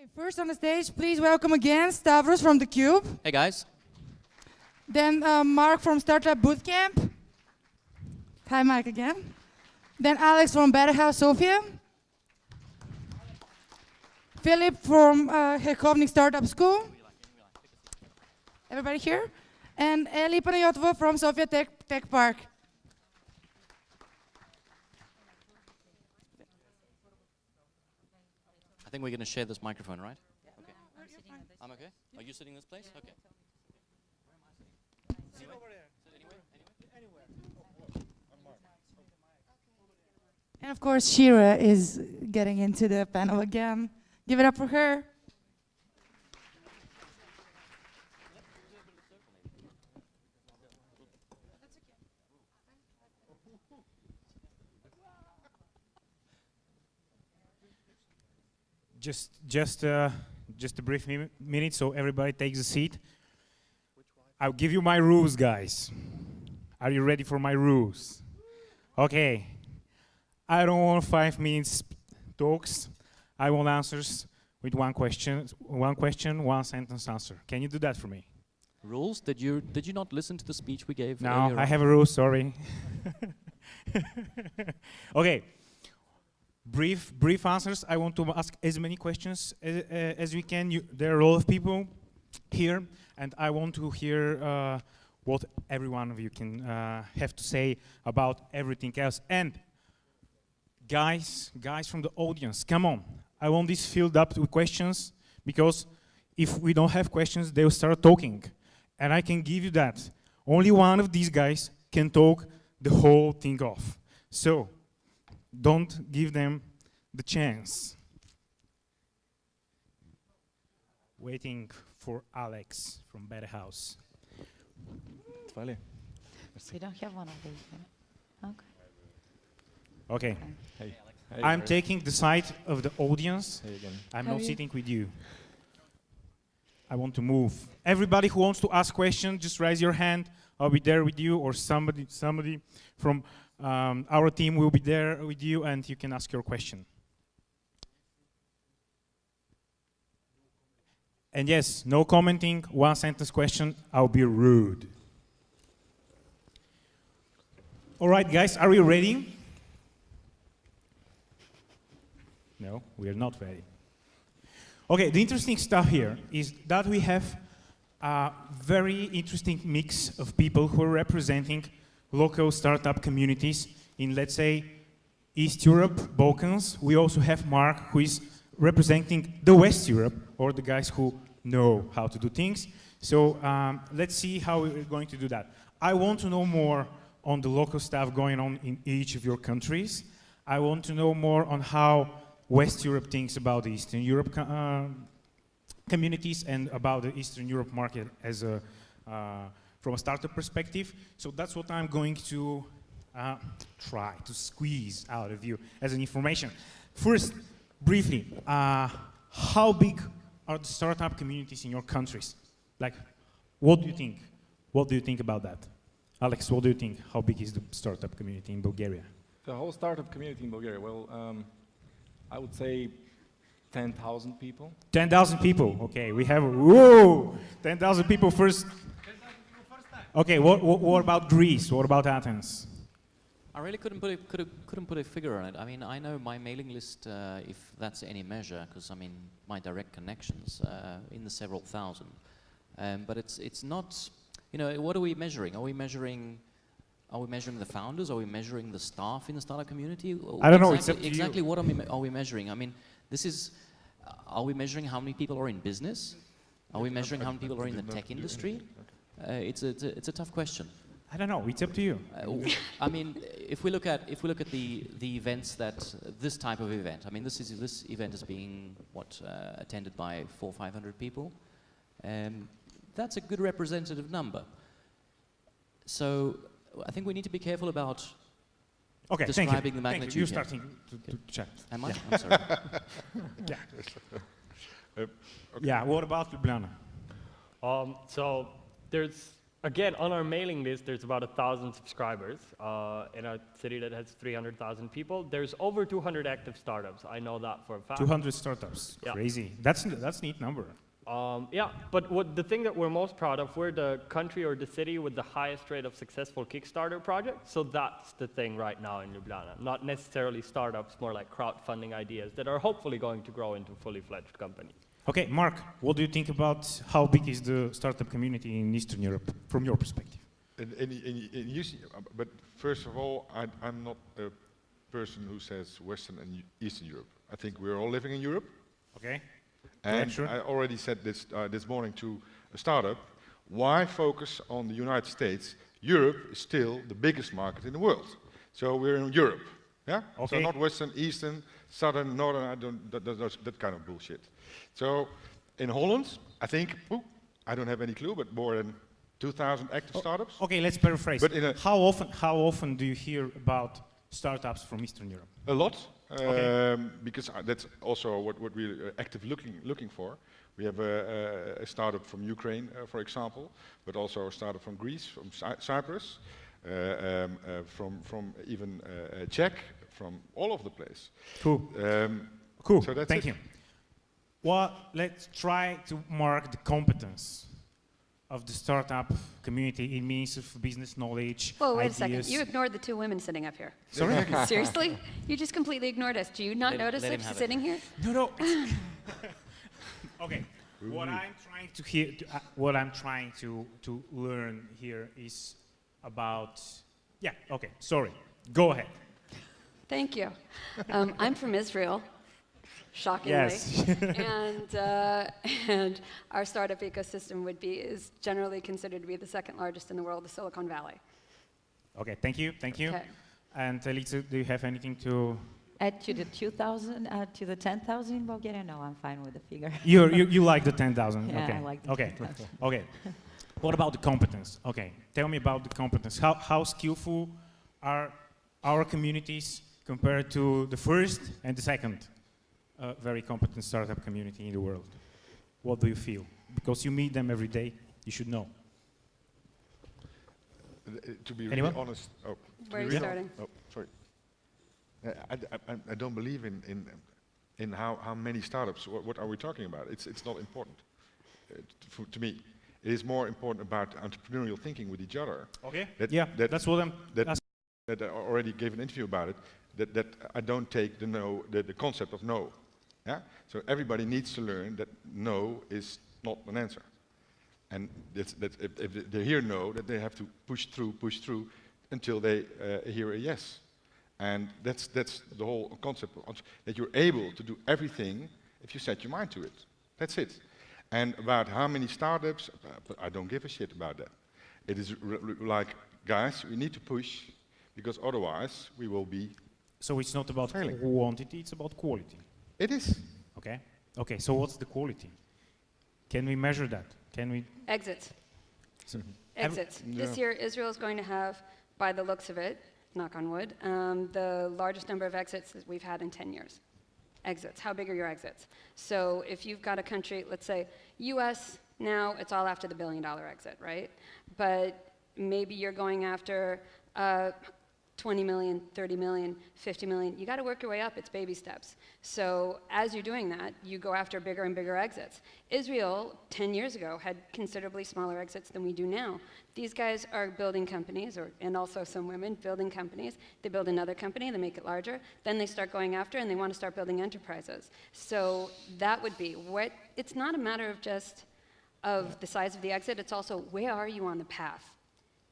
Okay, first on the stage, please welcome again Stavros from the Cube. Hey guys. Then Mark from Startup Bootcamp. Hi, Mike again. Then Alex from Better House Sofia. Philip from Herkovnik Startup School. Everybody here? And Eli Panayotova from Sofia Tech Park. I think we're going to share this microphone, right? Okay. I'm okay? Are you sitting in this place? Okay. Sit over there. Sit anywhere? And of course, Shira is getting into the panel again. Give it up for her. Just a brief minute, so everybody takes a seat. I'll give you my rules, guys. Are you ready for my rules? Okay. I don't want 5 minutes talks. I want answers with one question, one sentence answer. Can you do that for me? Rules? Did you not listen to the speech we gave? No, earlier I on? have a rule. Sorry. Okay. Brief answers. I want to ask as many questions as we can. There are a lot of people here, and I want to hear what every one of you can have to say about everything else. And guys from the audience, come on. I want this filled up with questions, because if we don't have questions, they'll start talking. And I can give you that. Only one of these guys can talk the whole thing off. So, don't give them the chance. Waiting for Alex from Better House. Vale. We don't have one of these. Yeah? Okay. Hey. Hey, I'm Harry. taking the side of the audience. Hey again. I'm How not are you? sitting with you. I want to move. Everybody who wants to ask questions, just raise your hand. I'll be there with you, or somebody from our team will be there with you, and you can ask your question. And yes, no commenting, one sentence question. I'll be rude. All right, guys, are we ready? No, we are not ready. Okay, the interesting stuff here is that we have a very interesting mix of people who are representing local startup communities in, let's say, East Europe, Balkans. We also have Mark, who is representing the West Europe, or the guys who know how to do things. So let's see how we're going to do that. I want to know more on the local stuff going on in each of your countries. I want to know more on how West Europe thinks about the Eastern Europe communities and about the Eastern Europe market as a from a startup perspective. So that's what I'm going to try to squeeze out of you as an information. First, briefly, how big are the startup communities in your countries? Like, what do you think? What do you think about that? Alex, what do you think? How big is the startup community in Bulgaria? The whole startup community in Bulgaria, well, I would say 10,000 people. 10,000 people. Okay, we have, whoa, 10,000 people first. Okay, what about Greece? What about Athens? I really couldn't put a figure on it. I mean, I know my mailing list, if that's any measure, because I mean my direct connections in the several thousand. But it's not. You know, what are we measuring? Are we measuring the founders? Are we measuring the staff in the startup community? I don't know. It's up to exactly you. what are we measuring? I mean, this is. Are we measuring how many people are in business? Are we measuring how many people are in the tech industry? It's a tough question. I don't know. It's up to you. I mean, if we look at the events that this type of event. I mean, this event is being attended by 400 or 500 people. That's a good representative number. So I think we need to be careful about describing the magnitude. You're starting to chat. Am I? Yeah. I'm sorry. Yeah. Okay. Yeah. What about Ljubljana? So there's again, on our mailing list, there's about 1,000 subscribers in a city that has 300,000 people. There's over 200 active startups. I know that for a fact. 200 startups. Yeah. Crazy. That's neat number. Yeah, but the thing that we're most proud of, we're the country or the city with the highest rate of successful Kickstarter projects. So that's the thing right now in Ljubljana. Not necessarily startups, more like crowdfunding ideas that are hopefully going to grow into fully fledged companies. Okay, Mark, what do you think about how big is the startup community in Eastern Europe, from your perspective? But first of all, I'm not a person who says Western and Eastern Europe. I think we're all living in Europe. Okay. And Yeah, sure. I already said this this morning to a startup, why focus on the United States? Europe is still the biggest market in the world. So we're in Europe, yeah? Okay. So not Western, Eastern, Southern, Northern, that kind of bullshit. So in Holland, I think, I don't have any clue, but more than 2,000 active startups. Okay, let's paraphrase. But in a How often do you hear about startups from Eastern Europe? A lot, Okay. because that's also what we're active looking for. We have a startup from Ukraine, for example, but also a startup from Greece, from Cyprus, from even Czech, from all over the place. Cool. Cool. So that's Thank it. you. Well, let's try to mark the competence of the startup community in means of business knowledge. Whoa, wait a ideas. second. You ignored the two women sitting up here. Sorry? Seriously? You just completely ignored us. Do you not notice let us him have it. sitting here? No. Okay. What I'm trying to hear, what I'm trying to learn here is about. Yeah. Okay. Sorry. Go ahead. Thank you. I'm from Israel, shockingly. Yes. and our startup ecosystem is generally considered to be the second largest in the world, the Silicon Valley. Okay. Thank you. Thank you. Okay. And Elisa, do you have anything to? Add to the 2,000, to the 10,000 in Bulgaria? No, I'm fine with the figure. You like the 10,000? Yeah, Okay. I like the Okay. 10,000. Okay. What about the competence? Okay. Tell me about the competence. How skillful are our communities compared to the first and the second very competent startup community in the world? What do you feel? Because you meet them every day, you should know. To be Anyone? really honest, Where are you starting? Oh, sorry. I don't believe in how many startups. What are we talking about? It's not important to me. It is more important about entrepreneurial thinking with each other. Okay. That- That's what I'm. That I already gave an interview about it. That I don't take the concept of no. Yeah. So everybody needs to learn that no is not an answer. And if they hear no, that they have to push through until they hear a yes. And that's the whole concept, that you're able to do everything if you set your mind to it. That's it. And about how many startups, I don't give a shit about that. It is like, guys, we need to push, because otherwise we will be. So it's not about failing. quantity, it's about quality. It is. Okay. Okay. So what's the quality? Can we measure that? Can we? Exits. Have- Exits. This year, Israel is going to have, by the looks of it, knock on wood, the largest number of exits that we've had in 10 years. Exits. How big are your exits? So if you've got a country, let's say US, now it's all after the $1 billion exit, right? But maybe you're going after 20 million, 30 million, 50 million. You got to work your way up. It's baby steps. So as you're doing that, you go after bigger and bigger exits. Israel, 10 years ago, had considerably smaller exits than we do now. These guys are building companies, and also some women building companies. They build another company, they make it larger. Then they start going after, and they want to start building enterprises. So that would be what. It's not a matter of just of the size of the exit. It's also where are you on the path.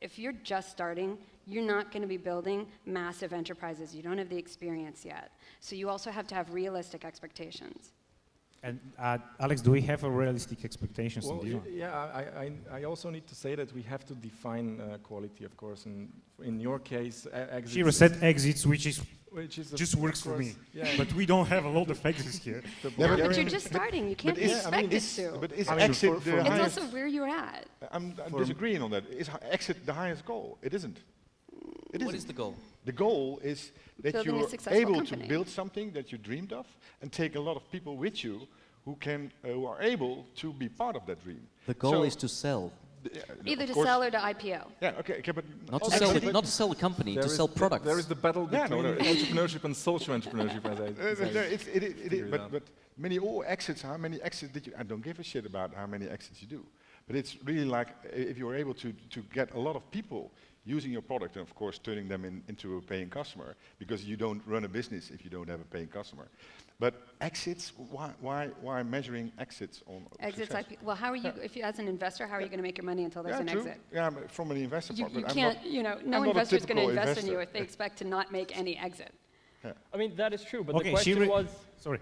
If you're just starting, you're not going to be building massive enterprises. You don't have the experience yet. So you also have to have realistic expectations. And Alex, do we have a realistic expectations? Well, on this one? yeah, I also need to say that we have to define quality, of course. And in your case, exits. Shira said exits, which Which just works for me. Yeah. But we don't have a lot of exits here. But you're just starting. You can't expect it to. But is I mean, exit for the It's highest? also where you're at. I'm disagreeing on that. Is exit the highest goal? It isn't. It What isn't. is the goal? The goal is that Building a you're successful able company. to build something that you dreamed of and take a lot of people with you who are able to be part of that dream. The goal So- is to sell. Either of to course. sell or to IPO. Yeah, okay, but Not to also- sell, actually- not to sell the company, to There sell is products. There is the battle Yeah, between no, no. entrepreneurship and social entrepreneurship, as It is, figure it out. but many all exits. How many exits did you? I don't give a shit about how many exits you do, but it's really like if you are able to get a lot of people using your product, and of course turning them into a paying customer, because you don't run a business if you don't have a paying customer. But exits, why measuring exits on Exits, success? well, how are you, if you, as an investor, how are you going to make your money until there's Yeah, an true. exit? Yeah, but from an investor You, point, you but I'm can't, not- you know, I'm no not a investor's going to typical invest in you investor. if they expect to not make any exit. I mean, that is true, but Okay, the question was, sorry.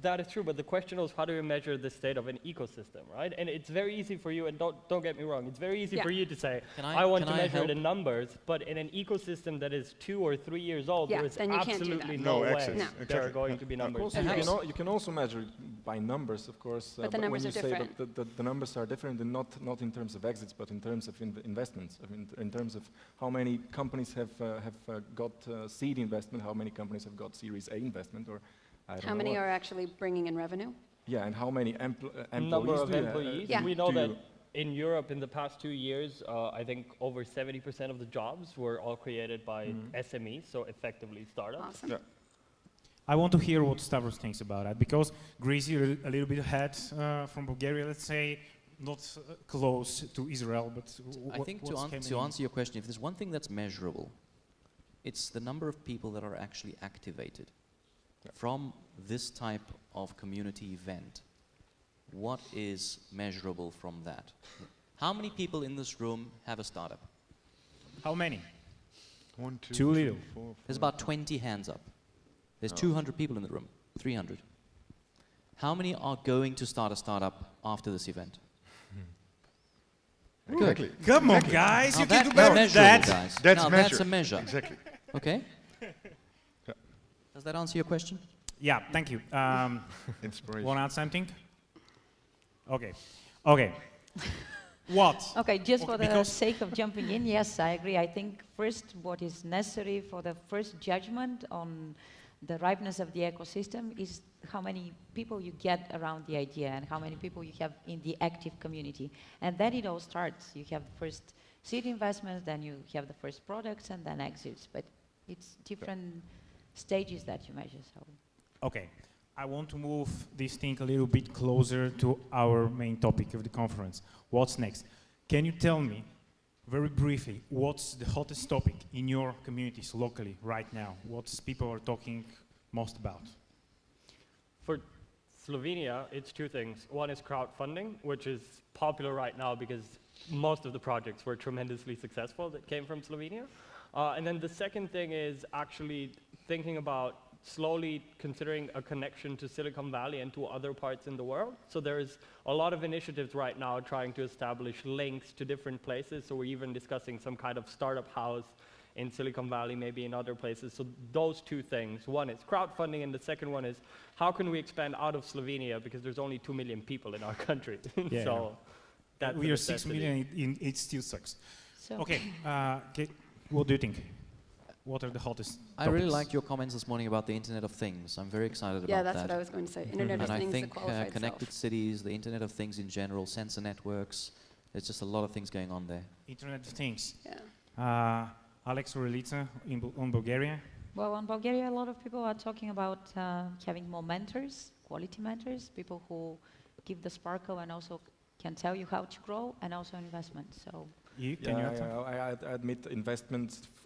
that is true, but the question was, how do you measure the state of an ecosystem, right? And it's very easy for you, and don't get me wrong, it's very easy Yeah. for you to say, Can I- I want can to I measure it help? in numbers, but in an ecosystem that is 2 or 3 years old, Yeah, there is then you can't do absolutely that. no No way exits. No. there are Exactly. going to be numbers. Also, you can also measure it by numbers, of course. But the numbers when are you say different. that the numbers are different, and not in terms of exits, but in terms of investments. I mean, in terms of how many companies have got seed investment, how many companies have got Series A investment, or I don't How know many what. are actually bringing in revenue? Yeah, and how many employees Number of do you employees. Yeah. We know do that you- in Europe in the past 2 years, I think over 70% of the jobs were all created by SMEs, so effectively startups. Awesome. Yeah. I want to hear what Stavros thinks about that, because Greece is a little bit ahead from Bulgaria, let's say, not close to Israel, but I think to answer your question, if there's one thing that's measurable, it's the number of people that are actually activated from this type of community event. What is measurable from that? How many people in this room have a startup? How many? 1, 2, Too 3, little. 4, There's 5. about 20 hands up. There's Oh. 200 people in the room, 300. How many are going to start a startup after this event? Exactly. Come on, guys, Now you that can do is better than measurable, that. guys. That's now measure. that's a measure. Exactly. Okay? Yeah. Does that answer your question? Yeah, thank you. Inspiration. Want to add something? Okay. What? Okay, just Okay, for the because- sake of jumping in, yes, I agree. I think first what is necessary for the first judgment on the ripeness of the ecosystem is how many people you get around the idea and how many people you have in the active community. And then it all starts. You have first seed investments, then you have the first products, and then exits. But it's different stages that you measure. So. Okay, I want to move this thing a little bit closer to our main topic of the conference. What's next? Can you tell me, very briefly, what's the hottest topic in your communities locally right now? What's people are talking most about? For Slovenia, it's 2 things. One is crowdfunding, which is popular right now because most of the projects were tremendously successful that came from Slovenia. And then the second thing is actually thinking about slowly considering a connection to Silicon Valley and to other parts in the world. So there's a lot of initiatives right now trying to establish links to different places. So we're even discussing some kind of startup house in Silicon Valley, maybe in other places. So those 2 things. One is crowdfunding, and the second one is how can we expand out of Slovenia, because there's only 2 million people in our country. Yeah, So that's we a are 6 necessity. million, it still sucks. So Okay, what do you think? What are the hottest I really topics? liked your comments this morning about the Internet of Things. I'm very excited Yeah, about that's that. what I was going to say. Internet of And I Things, the think qualified connected self. cities, the Internet of Things in general, sensor networks, there's just a lot of things going on there. Internet of Things. Yeah. Alex or Elita on Bulgaria? Well, in Bulgaria, a lot of people are talking about having more mentors, quality mentors, people who give the sparkle and also can tell you how to grow, and also investment. So Can you add something? I admit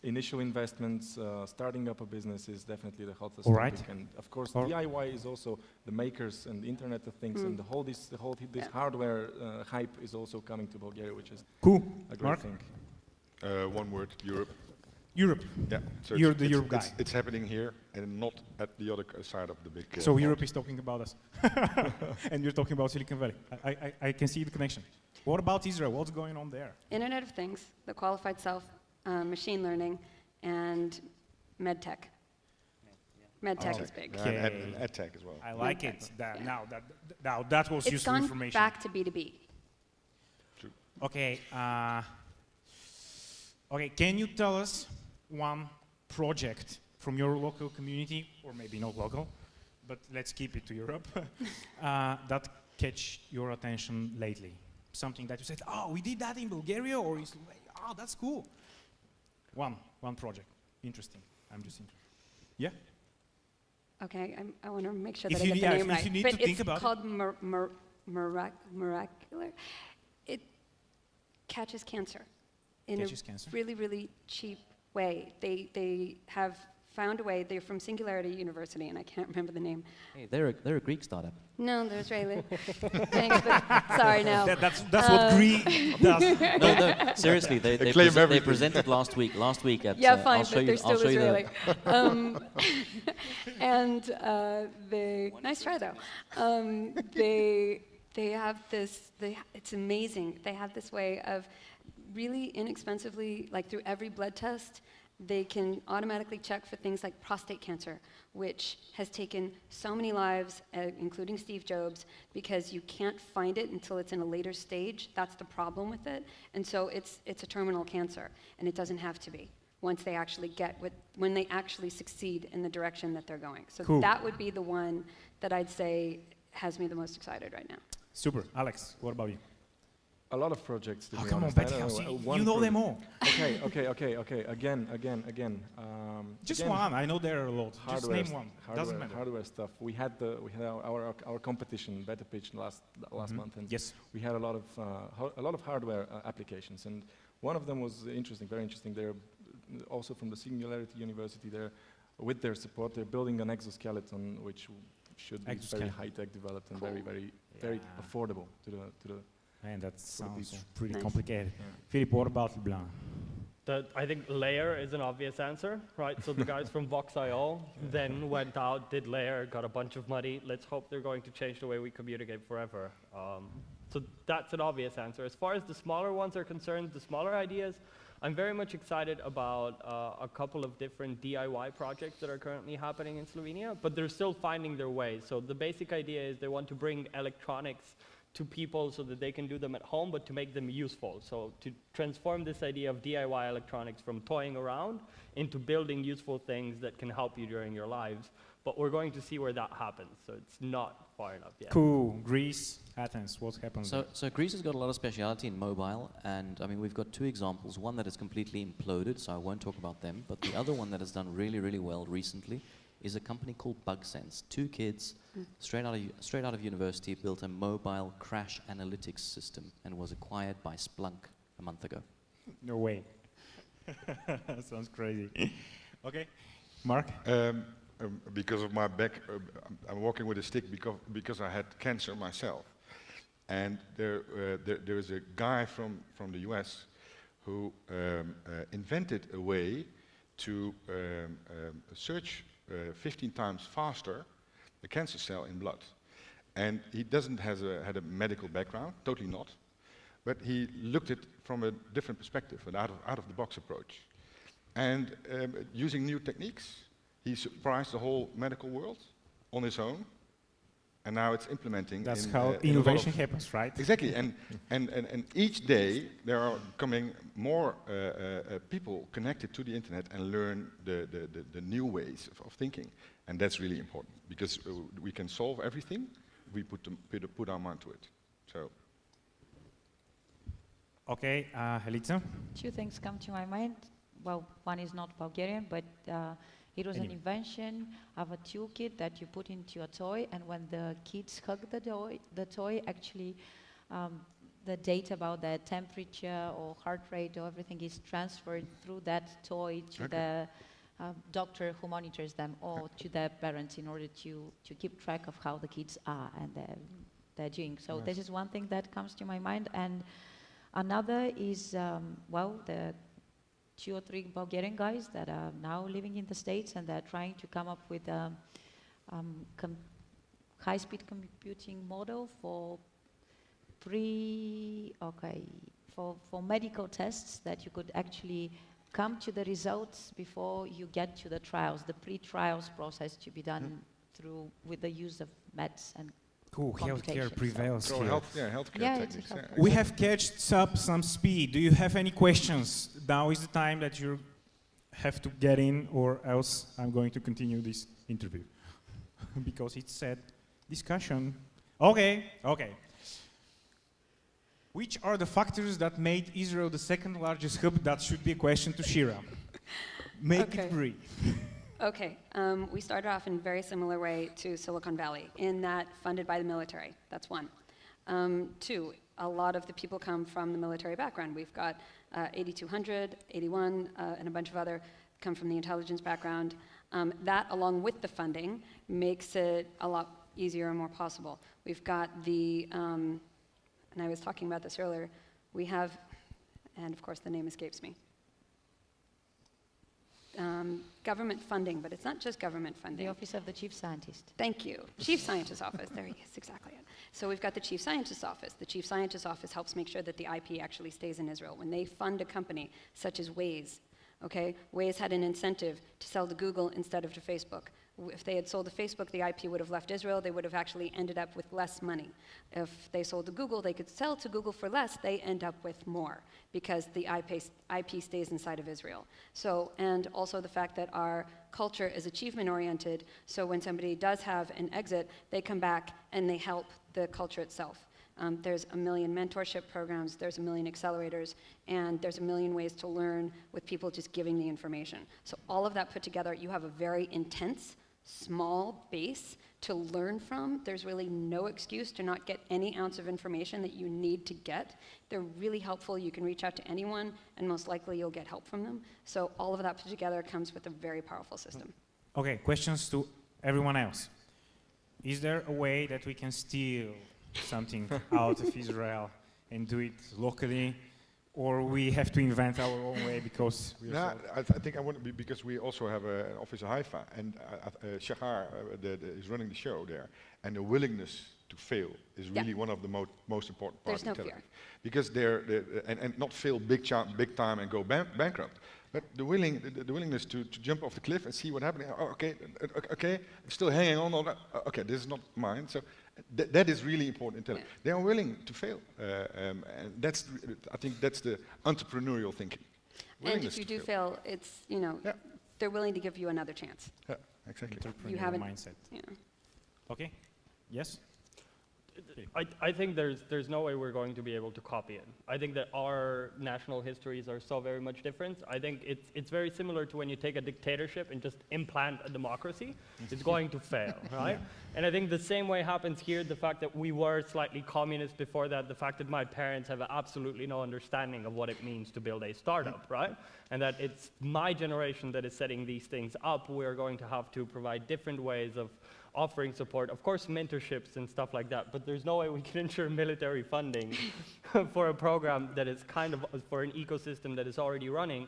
initial investments, starting up a business is definitely the hottest All right. topic. And of course, Or- DIY is also the makers and the Internet of Things, and the whole this Yeah. hardware hype is also coming to Bulgaria, which is Cool. a great Mark? thing. One word, Europe. Europe. Yeah. So You're it's- the it's- Europe it's- guy. It's happening here and not at the other side of the big. So pond. Europe is talking about us. And you're talking about Silicon Valley. I can see the connection. What about Israel? What's going on there? Internet of Things, the qualified self, machine learning, and medtech. Medtech is big. Yeah, and Okay. ed tech as well. I like it. Yeah. Now that was It's useful gone information. back to B2B. Okay. Okay. Can you tell us one project from your local community, or maybe not local, but let's keep it to Europe, that catch your attention lately? something that you said, oh, we did that in Bulgaria, or in Slovenia. Oh, that's cool. One project. Interesting. I'm just interested. Yeah? Okay, I want to make sure If that I you get the need- name if right. you need but to think it's about it. called Miracular. It catches cancer in Catches a cancer. really, really cheap way. They have found a way. They're from Singularity University, and I can't remember the name. Hey, they're a Greek startup. No, they're Israeli. Thanks, but sorry, no. That's what Greek does. No, seriously, they claim they everything. presented last week at. Yeah, fine, I'll show but you, they're still I'll show Israeli. You And they, nice try though. They have this, it's amazing. They have this way of really inexpensively, like through every blood test, they can automatically check for things like prostate cancer, which has taken so many lives, including Steve Jobs, because you can't find it until it's in a later stage. That's the problem with it. And so it's a terminal cancer, and it doesn't have to be once they actually when they actually succeed in the direction that they're going. So Cool. that would be the one that I'd say has me the most excited right now. Super. Alex, what about you? A lot of projects, to Oh, be come on, honest. I Betty don't House. know, You one know them project. all. Okay. Again. Just again, one. I know there are a lot. Just hardware name one. Doesn't hardware, matter. hardware stuff. We had our competition, Beta Pitch, last month, and Yes. we had a lot of hardware applications, and one of them was interesting, very interesting. They're also from the Singularity University. They're with their support. They're building an exoskeleton, which should be very Exoskeleton. high-tech developed and Cool. very Yeah. affordable to the. Man, that sounds people. pretty Nice. complicated. Yeah. Philip, what about Ljubljana? I think layer is an obvious answer, right? So the guys from Vox.io then went out, did layer, got a bunch of money. Let's hope they're going to change the way we communicate forever. So that's an obvious answer. As far as the smaller ones are concerned, the smaller ideas, I'm very much excited about a couple of different DIY projects that are currently happening in Slovenia, but they're still finding their way. So the basic idea is they want to bring electronics to people so that they can do them at home, but to make them useful. So to transform this idea of DIY electronics from toying around into building useful things that can help you during your lives. But we're going to see where that happens, so it's not far enough yet. Cool. Greece, Athens. What happened? So Greece has got a lot of speciality in mobile, and I mean we've got two examples. One that is completely imploded, so I won't talk about them. But the other one that has done really, really well recently is a company called BugSense. Two kids, straight out of university, built a mobile crash analytics system and was acquired by Splunk a month ago. No way. Sounds crazy. Okay. Mark? Because of my back, I'm walking with a stick because I had cancer myself. And there is a guy from the US who invented a way to search 15 times faster a cancer cell in blood. And he doesn't had a medical background, totally not. But he looked at it from a different perspective, an out-of-the-box approach. And using new techniques, he surprised the whole medical world on his own, and now it's implementing. That's in, how in a lot innovation of- happens, right? Exactly, and each day there are coming more people connected to the internet and learn the new ways of thinking, and that's really important because we can solve everything. We put our mind to it. So. Okay, Helica? Two things come to my mind. Well, one is not Bulgarian, but it was an Anyway. invention of a toolkit that you put into a toy, and when the kids hug the toy actually the data about the temperature or heart rate or everything is transferred through that toy to the doctor who monitors them or to their parents in order to keep track of how the kids are and they're doing. So Nice. this is one thing that comes to my mind. And another is, well, the 2 or 3 Bulgarian guys that are now living in the States and they're trying to come up with a high-speed computing model for for medical tests that you could actually come to the results before you get to the trials, the pre-trials process to be done through with the use of meds and Cool, computation, healthcare so- prevails So here. healthcare Yeah, it's techniques. helpful. We have catched up some speed. Do you have any questions? Now is the time that you have to get in, or else I'm going to continue this interview. Because it said discussion. Okay. Which are the factors that made Israel the second largest hub? That should be a question to Shira. Make Okay. it brief. Okay, we started off in a very similar way to Silicon Valley, in that funded by the military. That's one. Two, a lot of the people come from the military background. We've got 8200, 81, and a bunch of other come from the intelligence background. That, along with the funding, makes it a lot easier and more possible. We've got the, and I was talking about this earlier, we have, and of course the name escapes me, government funding, but it's not just government funding. The Office of the Chief Scientist. Thank you. Chief Scientist's Office. There he is, exactly it. So we've got the Chief Scientist's Office. The Chief Scientist's Office helps make sure that the IP actually stays in Israel. When they fund a company such as Waze, okay, Waze had an incentive to sell to Google instead of to Facebook. If they had sold to Facebook, the IP would have left Israel. They would have actually ended up with less money. If they sold to Google, they could sell to Google for less. They end up with more because the IP stays inside of Israel. So, and also the fact that our culture is achievement-oriented, so when somebody does have an exit, they come back and they help the culture itself. There's a million mentorship programs, there's a million accelerators, and there's a million ways to learn with people just giving the information. So all of that put together, you have a very intense, small base to learn from. There's really no excuse to not get any ounce of information that you need to get. They're really helpful. You can reach out to anyone, and most likely you'll get help from them. So all of that put together comes with a very powerful system. Okay, questions to everyone else. Is there a way that we can steal something out of Israel and do it locally, or we have to invent our own way because we are I think I want to be, because we also have an office in Haifa, and Shahar is running the show there, and the willingness to fail is really one of the most important parts. There's no fear. Because and not fail big time and go bankrupt, but the willingness to jump off the cliff and see what happens. Oh, okay, I'm still hanging on. Okay, this is not mine. So that is really important. Yeah. They are willing to fail, and I think that's the entrepreneurial thinking. And if you do fail, it's, they're willing to give you another chance. Yeah, exactly. You haven't, mindset. yeah. Okay. Yes. I think there's no way we're going to be able to copy it. I think that our national histories are so very much different. I think it's very similar to when you take a dictatorship and just implant a democracy. It's going to fail, right? Yeah. And I think the same way happens here, the fact that we were slightly communist before that, the fact that my parents have absolutely no understanding of what it means to build a startup, right? And that it's my generation that is setting these things up. We're going to have to provide different ways of offering support, of course mentorships and stuff like that, but there's no way we can ensure military funding for a program that is kind of for an ecosystem that is already running.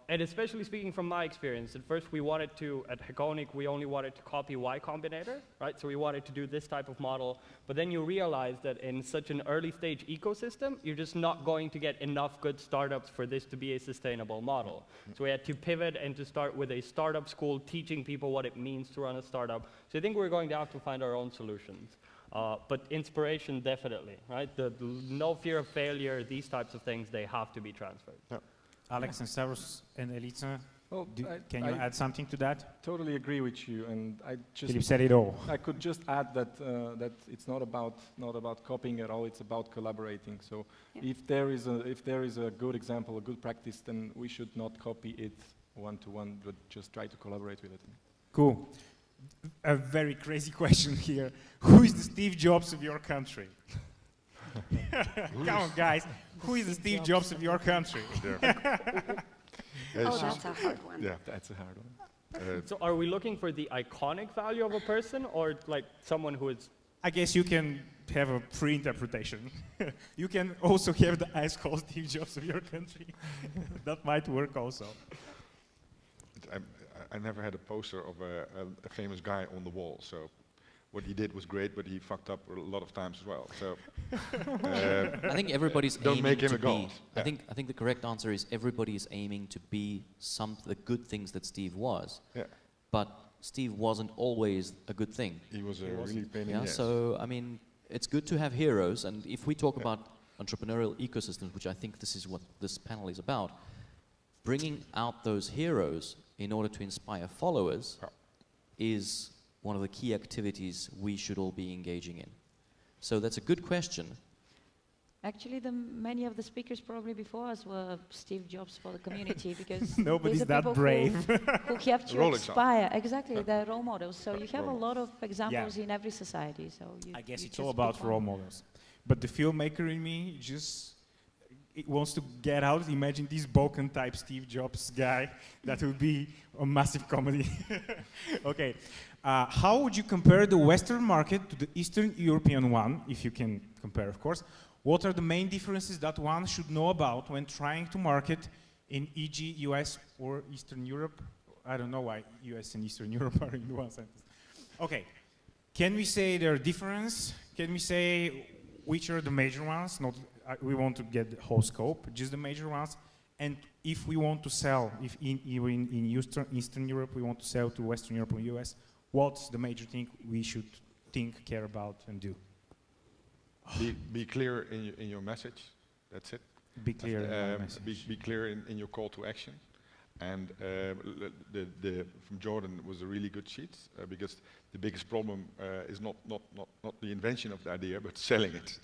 And especially speaking from my experience, at first we wanted to, at Heconic, we only wanted to copy Y Combinator, right? So we wanted to do this type of model, but then you realize that in such an early stage ecosystem, you're just not going to get enough good startups for this to be a sustainable model. So we had to pivot and to start with a startup school, teaching people what it means to run a startup. So I think we're going to have to find our own solutions. But inspiration, definitely, right? The no fear of failure, these types of things, they have to be transferred. Yeah. Alex and Stavros and Elisa, Well, can you add something to that? Totally agree with you, and I just Philip said it all. I could just add that that it's not about copying at all. It's about collaborating. So if there is a good example, a good practice, then we should not copy it one to one, but just try to collaborate with it. Cool. A very crazy question here. Who is the Steve Jobs of your country? Come on, guys. Who is the Steve Jobs of your country? Oh, that's a hard one. Yeah, That's a hard one. So are we looking for the iconic value of a person or like someone who is... I guess you can have a pre-interpretation. You can also have the ice cold Steve Jobs of your country. That might work also. I never had a poster of a famous guy on the wall, so what he did was great, but he fucked up a lot of times as well. So I think everybody's don't aiming make him to a god. be. I think the correct answer is everybody is aiming to be the good things that Steve was. Yeah. But Steve wasn't always a good thing. He was a really pain in the ass. So I mean, it's good to have heroes, and if we talk about entrepreneurial ecosystems, which I think this is what this panel is about, bringing out those heroes in order to inspire followers is one of the key activities we should all be engaging in. So that's a good question. Actually, many of the speakers probably before us were Steve Jobs for the community because Nobody's these are that people brave. who helped you Role example. inspire. Exactly, they're role models. So you have a Role lot of examples in every society. So I guess you it's all just about pick one. role models. But the filmmaker in me just it wants to get out. Imagine this Balkan type Steve Jobs guy. That would be a massive comedy. Okay. How would you compare the Western market to the Eastern European one, if you can compare, of course? What are the main differences that one should know about when trying to market in e.g. US or Eastern Europe? I don't know why US and Eastern Europe are in one sentence. Okay. Can we say there are differences? Can we say which are the major ones? Not, we want to get the whole scope, just the major ones. And if we want to sell, if in Eastern Europe we want to sell to Western Europe or US, what's the major thing we should think, care about, and do? Be clear in your message. That's it. Be clear in your message. Be clear in your call to action. And from Jordan was a really good sheet because the biggest problem is not the invention of the idea, but selling it.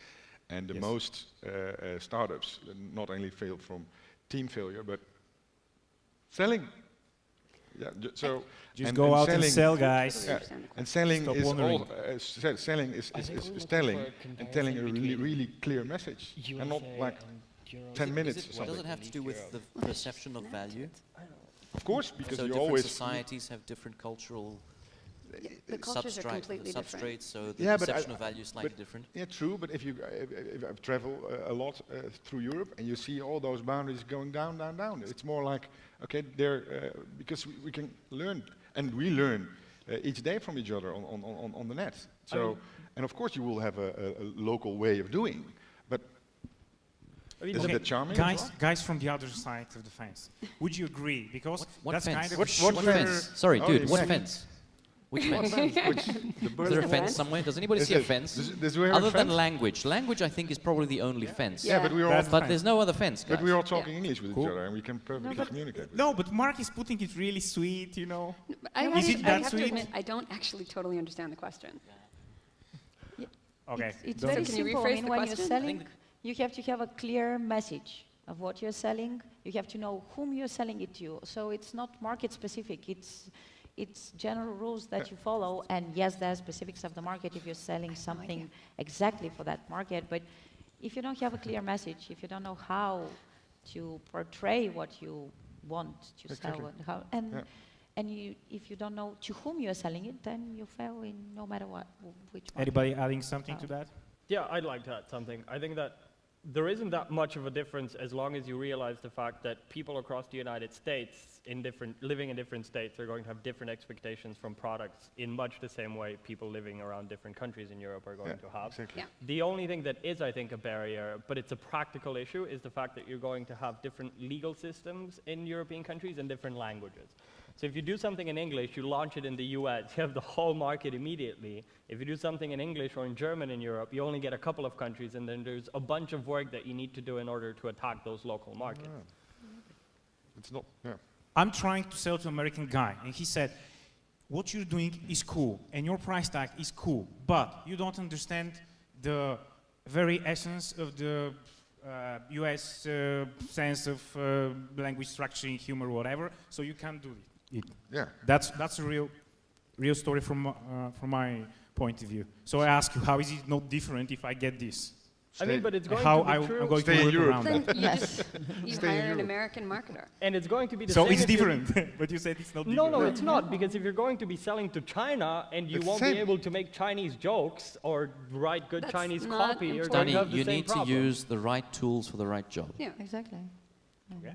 And the most startups not only fail from team failure, but selling. Yeah, so just go out and sell, guys. Yeah. And selling Stop is wondering. selling is telling and telling a really clear message, and not like 10 minutes or something. Does it have to do with the perception of value? Of course, because So you different always societies have different cultural The cultures are completely different. substrates, so the Yeah, but perception of value is slightly different. Yeah, true. But if I travel a lot through Europe and you see all those boundaries going down, it's more like okay, because we can learn and we learn each day from each other on the net. So, and of course you will have a local way of doing, but. Isn't that charming? Guys from the other side of the fence, would you agree? Because What that's fence? kind of What fence? Sorry, Oh, dude, you what see. fence? Which fence? The Is there a fence somewhere? Does anybody see a fence? Other than language. Language, I think, is probably the only fence. Yeah, but we're all But there's no other fence, guys. But we're all talking English with Cool. each other, and we can perfectly communicate. No, but Mark is putting it really sweet, you know. I Is it that have to sweet? admit, I don't actually totally understand the question. Okay. It's don't- very So can you simple. rephrase I mean, the when question? you're selling, you have to have a clear message of what you're selling. You have to know whom you're selling it to. So it's not market specific. It's general rules that you follow. And yes, there are specifics of the market if you're selling something exactly for that market. But if you don't have a clear message, if you don't know how to portray what you want to sell, and if you don't know to whom you're selling it, then you fail in no matter which market. Anybody adding something to that? Yeah, I'd like to add something. I think that there isn't that much of a difference as long as you realize the fact that people across the United States, living in different states, are going to have different expectations from products in much the same way people living around different countries in Europe are going to have. Exactly. Yeah. The only thing that is, I think, a barrier, but it's a practical issue, is the fact that you're going to have different legal systems in European countries and different languages. So if you do something in English, you launch it in the US, you have the whole market immediately. If you do something in English or in German in Europe, you only get a couple of countries, and then there's a bunch of work that you need to do in order to attack those local markets. It's not. Yeah. I'm trying to sell to an American guy, and he said, what you're doing is cool, and your price tag is cool, but you don't understand the very essence of the US sense of language structuring, humor, whatever, so you can't do it. Yeah. That's a real story from my point of view. So I ask you, how is it not different if I get this? I mean, but it's going How to be true. I'm going Stay to in work Europe. around Then that. you Stay in hire an Europe. American marketer. And it's going to be the So same. it's if you- different, but you said it's not different. No, it's not, because if you're going to be selling to China and you It's won't same. be able to make Chinese jokes or write good That's Chinese not copy, you're important. going Danny, to have the you same need problem. to use the right tools for the right job. Yeah. Exactly. Okay.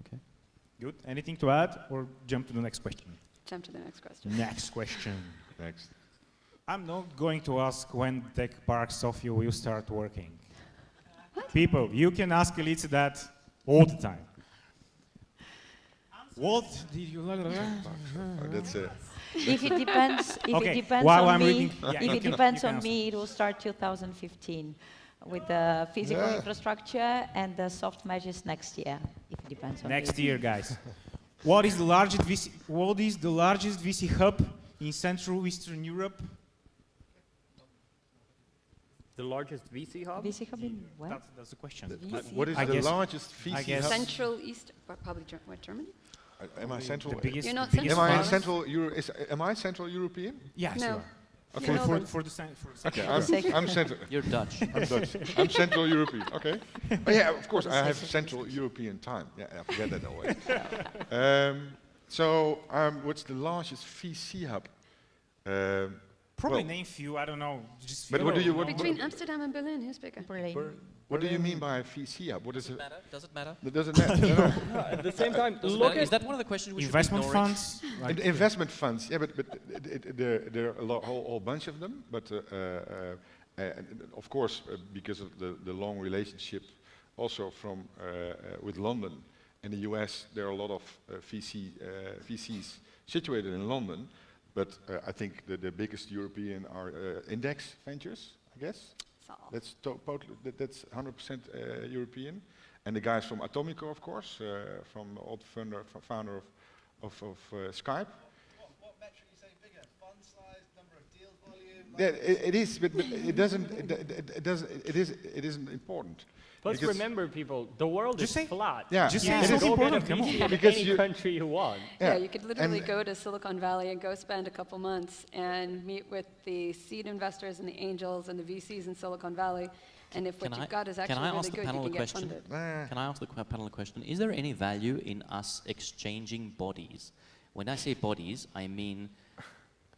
Okay. Good. Anything to add, or jump to the next question? Jump to the next question. Next question. Next. I'm not going to ask when Tech Park Sofia will start working. People, you can ask Elitsa that all the time. What did you That's it. If it depends, Okay, it depends while on I'm me, reading- yeah, if you it can- depends you can on answer. me, it will start 2015 with the physical Yeah. infrastructure and the soft measures next year. If it depends on Next me. year, guys. What is the largest VC hub in Central Eastern Europe? The largest VC hub? VC hub in where? That's the question. What is I the guess- largest I VC guess- hub? Central East, probably what, Germany? Am I Central? The biggest, You're not the biggest Central Am I funds- Central am I Central European? Yes, No. you are. Okay. You're For, Northern. for the Okay, Central. I'm Central. You're Dutch. I'm Dutch. I'm Central European. Okay. Oh yeah, of course I have Central European time. Yeah, I forget that always. What's the largest VC hub? Probably well, name few, I don't know. Just But few. what do you what, Between Amsterdam and Berlin, who's bigger? Berlin. what do you mean by a VC hub? What is it? Does it matter? That doesn't matter. No, no. At the same time, Does it look matter? Is at that one of the questions we Investment should be ignoring? funds. Like, Investment funds, yeah, but there are a whole bunch of them. But of course, because of the long relationship, also from with London and the US, there are a lot of VCs situated in London. But I think the biggest European are Index Ventures, I guess. So, That's 100% European. And the guys from Atomico, of course, from old founder of Skype. What metric you say bigger? Fund size, number of deal volume? Yeah, it is, but it isn't important. Plus, Because- remember, people, the world Just is say- flat. Yeah, Just Yeah. say You it's can go important, get a come on. VC in Because any you- country you want. yeah, you could literally and- go to Silicon Valley and go spend a couple months and meet with the seed investors and the angels and the VCs in Silicon Valley. And if what Can you've I- got is can actually I really ask the good, you panel can a get question? funded. Can I ask the panel a question? Is there any value in us exchanging bodies? When I say bodies, I mean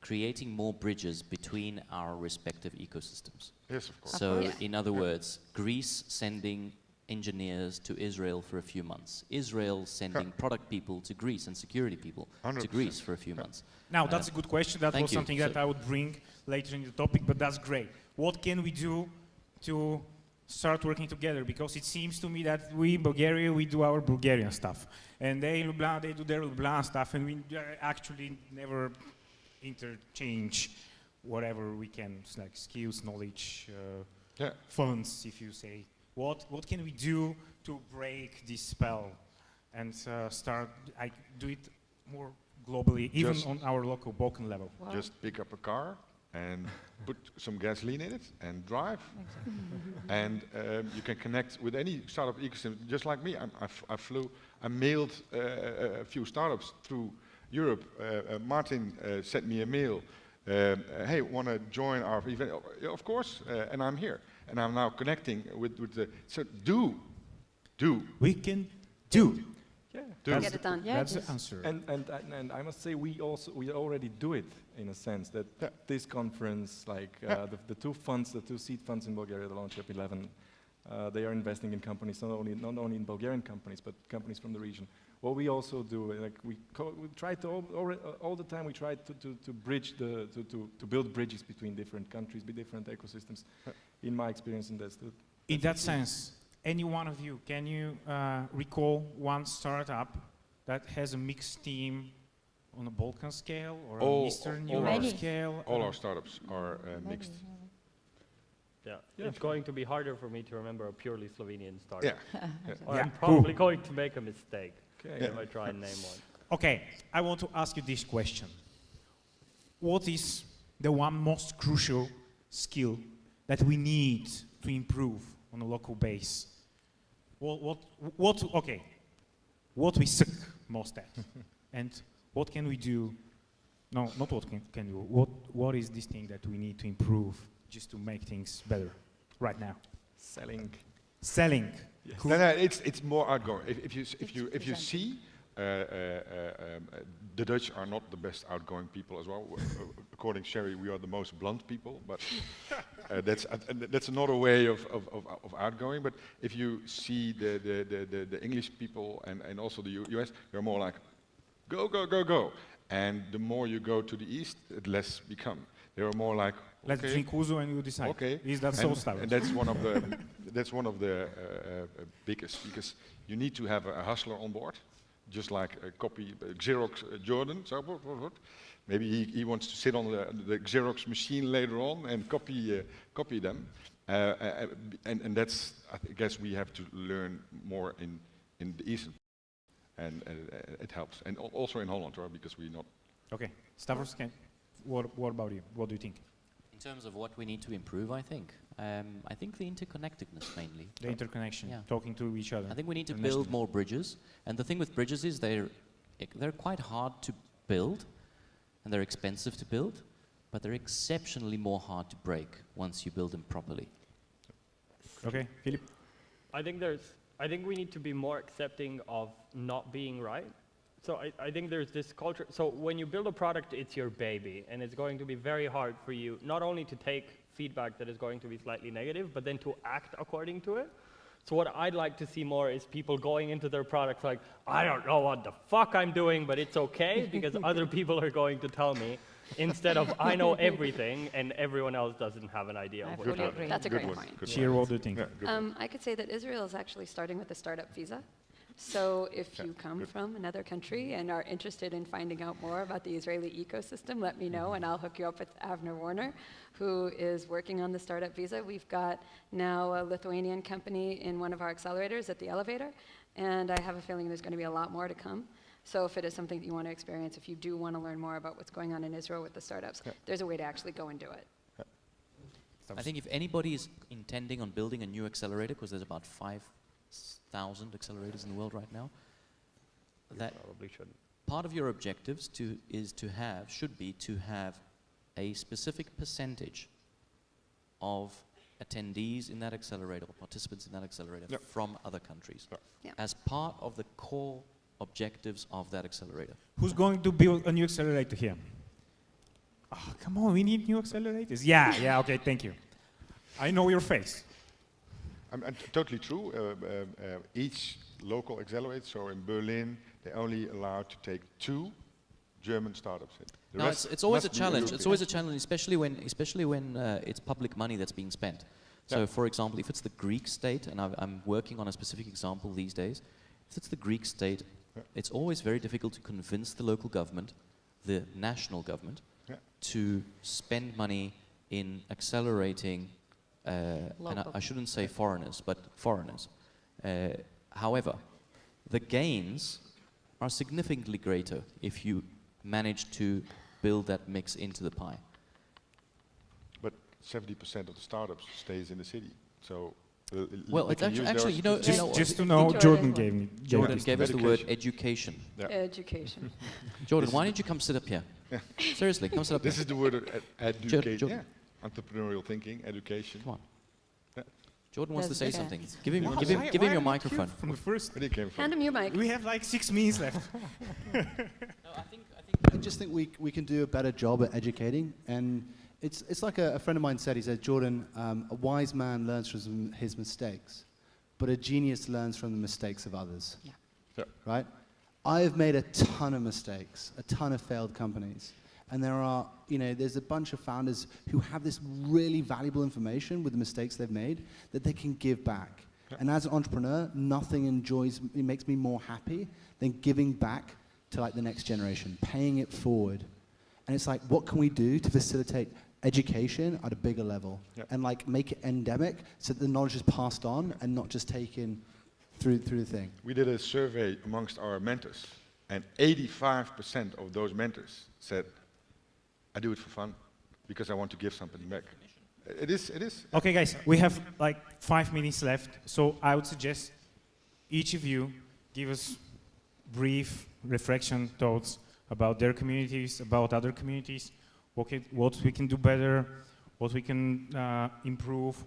creating more bridges between our respective ecosystems. Yes, of course. So, Yeah. in other words, Greece sending engineers to Israel for a few months, Israel sending product people to Greece and security people to 100%. Greece for a few months. Now, that's a good question. That thank was you. something that So- I would bring later in the topic, but that's great. What can we do to start working together? Because it seems to me that we in Bulgaria, we do our Bulgarian stuff. And they in Ljubljana, they do their Ljubljana stuff, and we actually never interchange whatever we can, like skills, knowledge, Yeah. funds, if you say. What can we do to break this spell and start, do it more globally, even Just- on our local Balkan level? Well, Just pick up a car and put some gasoline in it and drive. And you can connect with any startup ecosystem, just like me. I mailed a few startups through Europe. Martin sent me a mail. Hey, want to join our event? Yeah, of course, and I'm here. And I'm now connecting with the, so do. We can do. Yeah. Do. Get it done. Yeah, That's just- the answer. And I must say we already do it in a sense that Yeah. this conference, like the two seed funds in Bulgaria, the Launch Up 11, they are investing in companies not only in Bulgarian companies but companies from the region. What we also do, like we try to all the time we try to bridge to build bridges between different countries, different ecosystems. In my experience, In that sense, any one of you, can you recall one startup that has a mixed team on a Balkan scale or All- an Eastern all Europe our- scale? All our startups are mixed. Yeah. It's going to be harder for me to remember a purely Slovenian startup. Yeah. Or Yeah, I'm cool. probably going to make a mistake okay. if I try and name one. Okay, I want to ask you this question. What is the one most crucial skill that we need to improve on a local base? What we suck most at? And what can we do? No, not what can we do. What is this thing that we need to improve just to make things better right now? Selling. Selling. Yes. No, it's more outgoing. If you presenting. see, the Dutch are not the best outgoing people as well. According to Sherry, we are the most blunt people, but that's another way of outgoing. But if you see the English people and also the US, they're more like, go, go, go, go. And the more you go to the east, the less become. They are more like, Let's okay, drink Uzo and you decide. okay. Is that so stubborn? And that's one of the biggest, because you need to have a hustler on board, just like a copy Xerox Jordan. So maybe he wants to sit on the Xerox machine later on and copy them. And that's, I guess we have to learn more in the eastern, and it helps. And also in Holland, right? Because we're not. Okay, Stavros, what about you? What do you think? In terms of what we need to improve, I think I think the interconnectedness mainly. The interconnection, Yeah. talking to each other. I think we need to The build meshness. more bridges. And the thing with bridges is they're quite hard to build, and they're expensive to build, but they're exceptionally more hard to break once you build them properly. Okay, Philip. I think we need to be more accepting of not being right. So I think there's this culture. So when you build a product, it's your baby, and it's going to be very hard for you not only to take feedback that is going to be slightly negative, but then to act according to it. So what I'd like to see more is people going into their products like, I don't know what the fuck I'm doing, but it's okay because other people are going to tell me, instead of I know everything and everyone else doesn't have an idea I of fully what's agree. That's a Good great one. point. Good Cheer, one. what do you think? Yeah, good one. I could say that Israel is actually starting with the startup visa. So if Yeah, you come good. from another country and are interested in finding out more about the Israeli ecosystem, let me know and I'll hook you up with Avner Warner, who is working on the startup visa. We've got now a Lithuanian company in one of our accelerators at the elevator, and I have a feeling there's going to be a lot more to come. So if it is something that you want to experience, if you do want to learn more about what's going on in Israel with the startups, there's a way to actually go and do it. I think if anybody is intending on building a new accelerator, because there's about 5,000 accelerators in the world right now, that probably shouldn't. part of your objectives should be to have a specific percentage of attendees in that accelerator or participants in that accelerator Yep. from other countries Yeah. as part of the core objectives of that accelerator. Who's going to build a new accelerator here? Oh, come on, we need new accelerators. Yeah, okay, thank you. I know your face. Totally true. Each local accelerator, so in Berlin, they're only allowed to take 2 German startups in. The Now, rest it's always a must be challenge. It's European. always a challenge, especially when it's public money that's being spent. So, Yeah. for example, if it's the Greek state, and I'm working on a specific example these days, if it's the Greek state, Yeah. it's always very difficult to convince the local government, the national government, Yeah. to spend money in accelerating, and Local. I shouldn't say foreigners, but foreigners. However, the gains are significantly greater if you manage to build that mix into the pie. But 70% of the startups stays in the city. So Well, they it's can use actually, you know, those- Just to know, Jordan. Jordan gave me. Jordan this. gave us the word education. Yeah. Education. Jordan, why don't you come sit up here? Yeah. Seriously, come sit up This here. is the word of education. Jordan. Yeah. Entrepreneurial thinking, education. Come on. Yeah. Jordan wants to That's say okay. something. Give him, Why- give him, why- give why him your are you here microphone. From the first. Where he came from. Hand him your mic. We have like 6 minutes left. I just think we can do a better job at educating, and it's like a friend of mine said. He said, Jordan, a wise man learns from his mistakes, but a genius learns from the mistakes of others. Yeah. Yeah. Right? I have made a ton of mistakes, a ton of failed companies, and there's a bunch of founders who have this really valuable information with the mistakes they've made that they can give back. Yeah. And as an entrepreneur, it makes me more happy than giving back to like the next generation, paying it forward. And it's like, what can we do to facilitate education at a bigger level? Yeah. And like make it endemic so that the knowledge is passed on and not just taken through the thing. We did a survey amongst our mentors, and 85% of those mentors said, I do it for fun because I want to give something back. It is. Okay, guys, we have like 5 minutes left, so I would suggest each of you give us brief reflection thoughts about their communities, about other communities, what we can do better, what we can improve,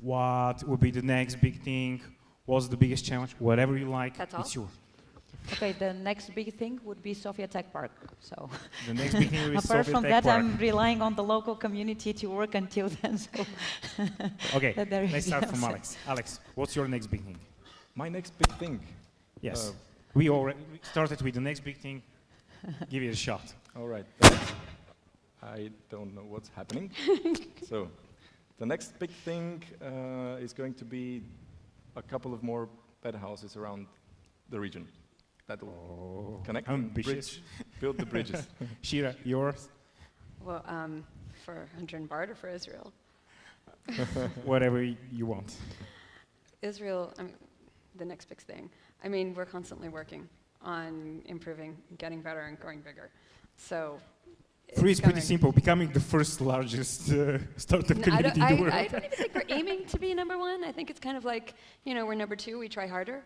what would be the next big thing, what's the biggest challenge, whatever you like, That's all? it's yours. Okay, the next big thing would be Sofia Tech Park. So The next big thing will be apart Sofia from Tech that, Park. I'm relying on the local community to work until then. So Okay, that there let's is start the from answer. Alex. Alex, what's your next big thing? My next big thing. Yes, Uh, we already started with the next big thing. Give it a shot. All right. I don't know what's happening. So, the next big thing is going to be a couple of more bed houses around the region. That will connect and ambitious. build the bridges. Shira, yours? Well, for 100 Bart or for Israel? Whatever you want. Israel, I mean, the next big thing. I mean, we're constantly working on improving, getting better, and growing bigger. So Three is pretty going. simple. Becoming the first largest startup No, community in the world. I don't even think we're aiming to be number one. I think it's kind of like, we're number two, we try harder.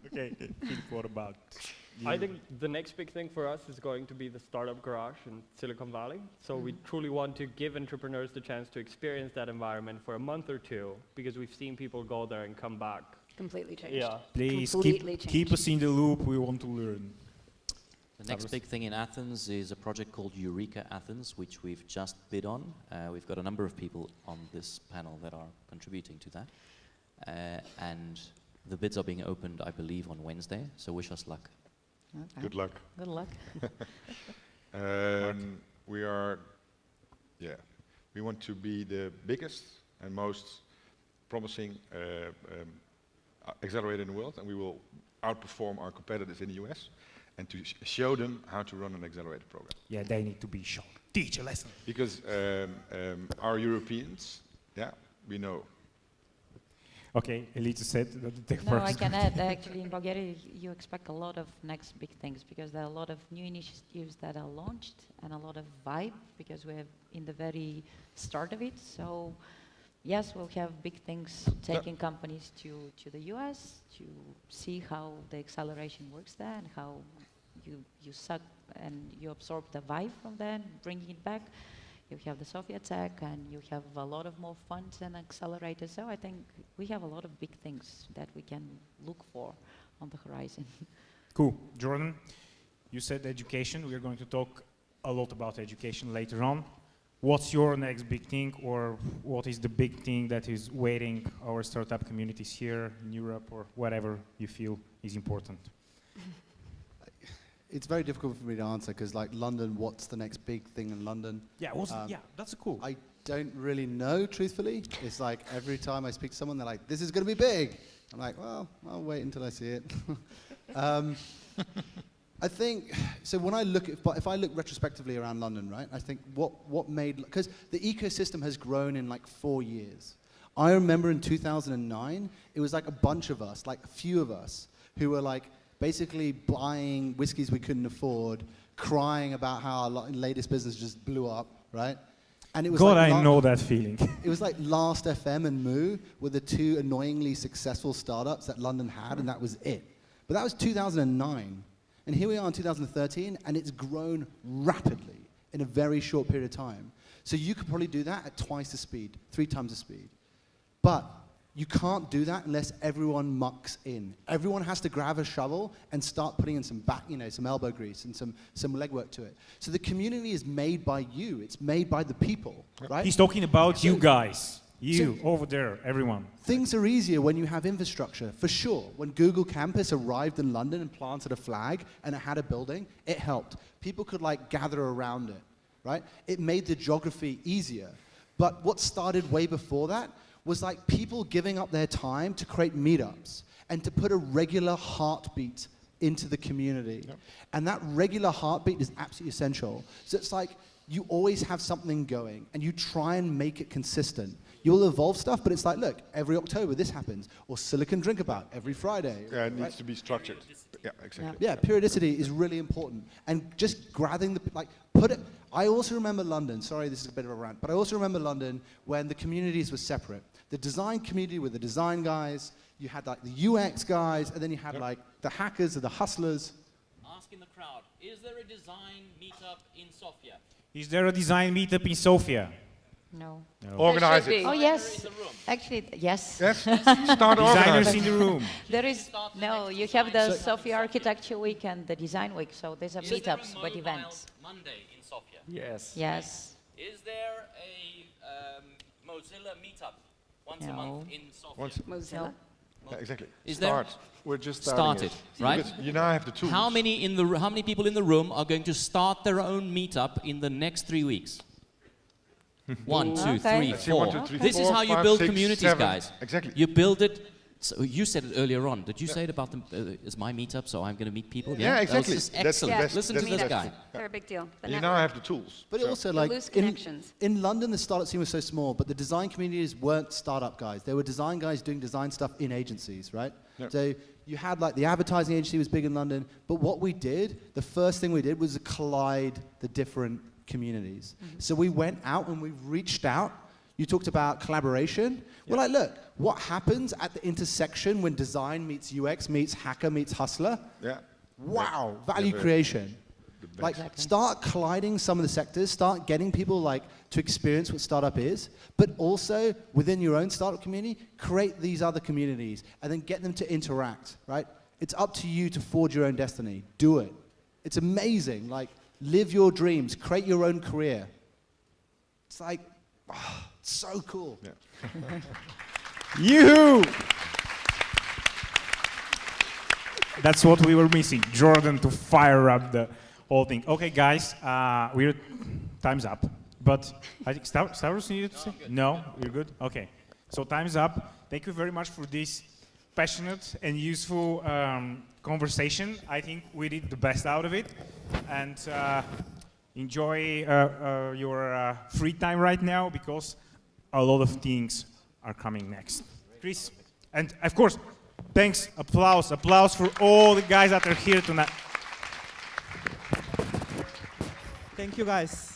Okay, Philip, what about you? I think the next big thing for us is going to be the startup garage in Silicon Valley. So we truly want to give entrepreneurs the chance to experience that environment for a month or two, because we've seen people go there and come back. Completely changed. Yeah. Please Completely keep changed. us in the loop. We want to learn. The next big thing in Athens is a project called Eureka Athens, which we've just bid on. We've got a number of people on this panel that are contributing to that. And the bids are being opened, I believe, on Wednesday, so wish us luck. Okay. Good luck. Good luck. We want to be the biggest and most promising accelerator in the world, and we will outperform our competitors in the US and to show them how to run an accelerator program. Yeah, they need to be shown. Teach a lesson. Because our Europeans, we know. Okay, Elita said that the tech No, park I is can going to- add, actually, in Bulgaria, you expect a lot of next big things, because there are a lot of new initiatives that are launched and a lot of vibe, because we're in the very start of it. So, yes, we'll have big things taking companies to the US to see how the acceleration works there and how you suck and you absorb the vibe from there and bring it back. You have the Sofia tech, and you have a lot of more funds and accelerators. So I think we have a lot of big things that we can look for on the horizon. Cool. Jordan, you said education. We are going to talk a lot about education later on. What's your next big thing, or what is the big thing that is waiting our startup communities here in Europe, or whatever you feel is important? It's very difficult for me to answer because, like, London, what's the next big thing in London? Yeah, that's cool. I don't really know, truthfully. It's like every time I speak to someone, they're like, this is going to be big. I'm like, well, I'll wait until I see it. I think, so when I look at, if I look retrospectively around London, right, I think what made, because the ecosystem has grown in like 4 years. I remember in 2009, it was like a bunch of us, like a few of us, who were like, basically buying whiskeys we couldn't afford, crying about how our latest business just blew up, right? And it was God, like I know that feeling. It was like Last FM and Moo were the two annoyingly successful startups that London had, and that was it. But that was 2009. And here we are in 2013, and it's grown rapidly in a very short period of time. So you could probably do that at twice the speed, 3 times the speed. But you can't do that unless everyone mucks in. Everyone has to grab a shovel and start putting in some some elbow grease and some legwork to it. So the community is made by you. It's made by the people, right? He's talking about you guys. You, So- over there, everyone. Things are easier when you have infrastructure, for sure. When Google Campus arrived in London and planted a flag and it had a building, it helped. People could like gather around it, right? It made the geography easier. But what started way before that was like people giving up their time to create meetups and to put a regular heartbeat into the community. Yep. And that regular heartbeat is absolutely essential. So it's like you always have something going and you try and make it consistent. You'll evolve stuff, but it's like, look, every October this happens, or Silicon Drink About every Friday. Yeah, it right? needs to be structured. Yeah, exactly. Yeah, periodicity is really important. And just grabbing the, like, put it, I also remember London, sorry this is a bit of a rant, but I also remember London when the communities were separate. The design community with the design guys, you had like the UX guys, and then you had like the hackers or the hustlers. Ask in the crowd, is there a design meetup in Sofia? Is there a design meetup in Sofia? No. Organize There should it. be. Oh, In yes. the room. Actually, yes. Yes, start Designers organizing. in the room. There is, no, you have the Sofia Architecture Week and the Design Week, so there's a Is there meetups, a but mobile events. Monday in Sofia? Yes. Yes. Is there a Mozilla meetup once a No. month in Sofia? Once, Mozilla. yeah, exactly. Is there? Start. We're just starting Started, it. right? Because you now have the tools. How many people in the room are going to start their own meetup in the next 3 weeks? 1, 2, Okay. 3, Let's see, 4. 1, 2, 3, This is 4, how you 5, build 6, communities, 7. guys. Exactly. You build it So you said it earlier on. Did you say it about the, it's my meetup, so I'm going to meet people? Yeah, That was exactly. just That's the excellent. best- Listen to that's this the guy. best. They're a big deal. The You now network. have the tools. But So- also, The like loose connections. in London, the startup scene was so small, but the design communities weren't startup guys. They were design guys doing design stuff in agencies, right? Yep. So you had like the advertising agency was big in London, but what we did, the first thing we did was collide the different communities. So we went out and we reached out. You talked about collaboration. We're like, look, what happens at the intersection when design meets UX meets hacker meets hustler? Yeah. Wow, Yeah, value the- creation. the best. Like, start colliding some of the sectors, start getting people like to experience what startup is, but also within your own startup community, create these other communities and then get them to interact, right? It's up to you to forge your own destiny. Do it. It's amazing. Like, live your dreams, create your own career. It's like, it's so cool. Yeah. You! That's what we were missing, Jordan, to fire up the whole thing. Okay, guys, we're time's up. But I think Stavros, you need to say? No, you're good. Okay, so time's up. Thank you very much for this passionate and useful conversation. I think we did the best out of it, and enjoy your free time right now because a lot of things are coming next. Chris, and of course, thanks, applause for all the guys that are here tonight. Thank you, guys.